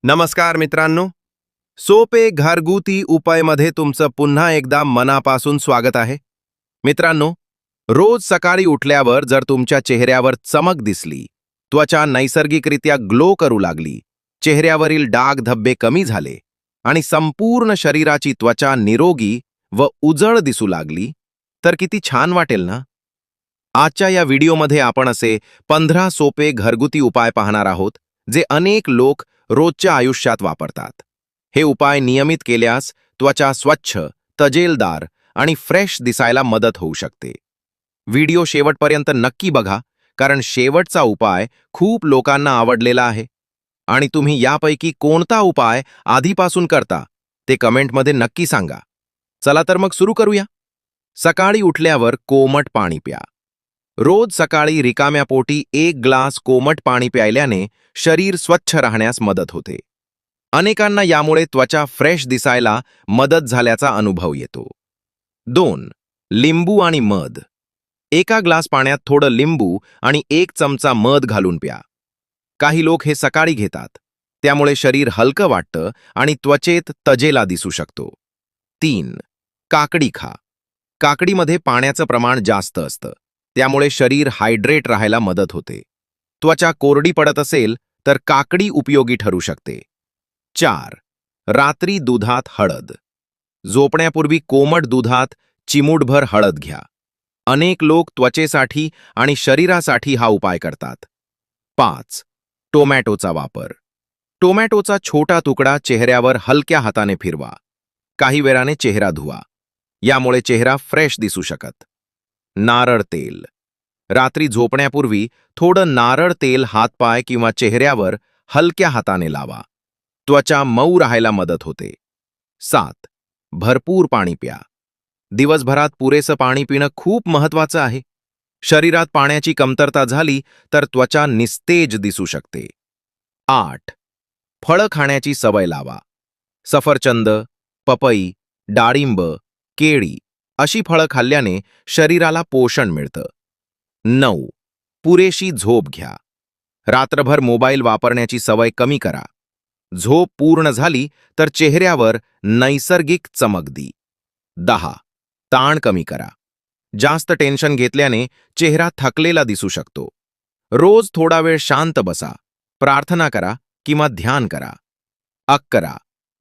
नमस्कार मित्रांनो. सोपे घरगुती उपायमध्ये तुमचं पुन्हा एकदा मनापासून स्वागत आहे. मित्रांनो, रोज सकाळी उठल्यावर जर तुमच्या चेहऱ्यावर चमक दिसली, त्वचा नैसर्गिकरित्या ग्लो करू लागली, चेहऱ्यावरील डाग धब्बे कमी झाले आणि संपूर्ण शरीराची त्वचा निरोगी व उजळ दिसू लागली, तर किती छान वाटेल ना? आजच्या या व्हिडिओमध्ये आपण असे 15 सोपे घरगुती उपाय पाहणार आहोत, जे अनेक लोक रोजच्या आयुष्यात वापरतात. हे उपाय नियमित केल्यास त्वचा स्वच्छ, तजेलदार आणि फ्रेश दिसायला मदत होऊ शकते. व्हिडिओ शेवटपर्यंत नक्की बघा, कारण शेवटचा उपाय खूप लोकांना आवडलेला आहे. आणि तुम्ही यापैकी कोणता उपाय आधीपासून करता ते कमेंटमध्ये नक्की सांगा. चला तर मग सुरू करूया. सकाळी उठल्यावर कोमट पाणी प्या. रोज सकाळी रिकाम्या पोटी 1 ग्लास कोमट पाणी प्यायल्याने शरीर स्वच्छ राहण्यास मदत होते. अनेकांना यामुळे त्वचा फ्रेश दिसायला मदत झाल्याचा अनुभव येतो. 2. लिंबू आणि मध. एका ग्लास पाण्यात थोडं लिंबू आणि 1 चमचा मध घालून प्या. काही लोक हे सकाळी घेतात, त्यामुळे शरीर हलकं वाटतं आणि त्वचेत तजेला दिसू शकतो. 3. काकडी खा. काकडीमध्ये पाण्याचं प्रमाण जास्त असतं, त्यामुळे शरीर हायड्रेट राहायला मदत होते. त्वचा कोरडी पडत असेल तर काकडी उपयोगी ठरू शकते. 4. रात्री दुधात हळद. झोपण्यापूर्वी कोमट दुधात चिमूटभर हळद घ्या. अनेक लोक त्वचेसाठी आणि शरीरासाठी हा उपाय करतात. 5. टोमॅटोचा वापर. टोमॅटोचा छोटा तुकडा चेहऱ्यावर हलक्या हाताने फिरवा. काही वेळाने चेहरा धुवा. यामुळे चेहरा फ्रेश दिसू शकत. नारळ तेल. रात्री झोपण्यापूर्वी थोडं नारळ तेल हातपाय किंवा चेहऱ्यावर हलक्या हाताने लावा. त्वचा मऊ राहायला मदत होते. 7. भरपूर पाणी प्या. दिवसभरात पुरेसं पाणी पिणं खूप महत्त्वाचं आहे. शरीरात पाण्याची कमतरता झाली तर त्वचा निस्तेज दिसू शकते. 8. फळं खाण्याची सवय लावा. सफरचंद, पपई, डाळिंब, केळी अशी फळं खाल्ल्याने शरीराला पोषण मिळतं. 9. पुरेशी झोप घ्या. रात्रभर मोबाईल वापरण्याची सवय कमी करा. झोप पूर्ण झाली तर चेहऱ्यावर नैसर्गिक चमक दी. 10. ताण कमी करा. जास्त टेन्शन घेतल्याने चेहरा थकलेला दिसू शकतो. रोज थोडा वेळ शांत बसा, प्रार्थना करा किंवा ध्यान करा. 11.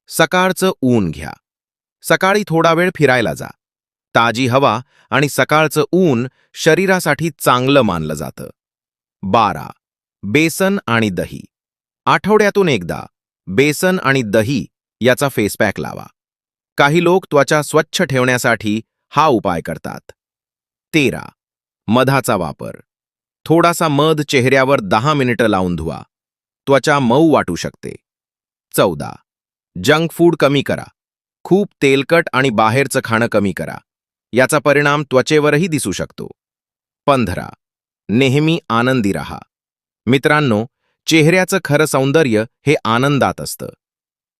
सकाळचं ऊन घ्या. सकाळी थोडा वेळ फिरायला जा. ताजी हवा आणि सकाळचं ऊन शरीरासाठी चांगलं मानलं जातं. 12. बेसन आणि दही. आठवड्यातून एकदा बेसन आणि दही याचा फेसपॅक लावा. काही लोक त्वचा स्वच्छ ठेवण्यासाठी हा उपाय करतात. 13. मधाचा वापर. थोडासा मध चेहऱ्यावर 10 मिनिटं लावून धुवा. त्वचा मऊ वाटू शकते. 14. जंक फूड कमी करा. खूप तेलकट आणि बाहेरचं खाणं कमी करा. याचा परिणाम त्वचेवरही दिसू शकतो. 15. नेहमी आनंदी राहा. मित्रांनो, चेहऱ्याचं खरं सौंदर्य हे आनंदात असतं.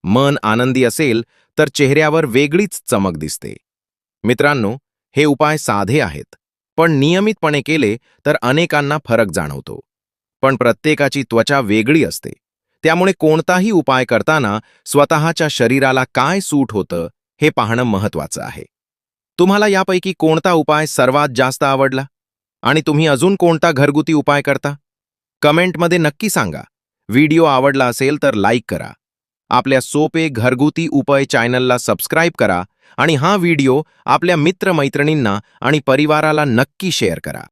मन आनंदी असेल तर चेहऱ्यावर वेगळीच चमक दिसते. मित्रांनो, हे उपाय साधे आहेत, पण नियमितपणे केले तर अनेकांना फरक जाणवतो. पण प्रत्येकाची त्वचा वेगळी असते, त्यामुळे कोणताही उपाय करताना स्वतःच्या शरीराला काय सूट होतं हे पाहणं महत्त्वाचं आहे. तुम्हाला यापैकी कोणता उपाय सर्वात जास्त आवडला आणि तुम्ही अजून कोणता घरगुती उपाय करता? कमेंटमध्ये नक्की सांगा. व्हिडिओ आवडला असेल तर लाईक करा. आपल्या सोपे घरगुती उपाय चॅनलला सबस्क्राईब करा आणि हा व्हिडिओ आपल्या मित्रमैत्रिणींना आणि परिवाराला नक्की शेअर करा.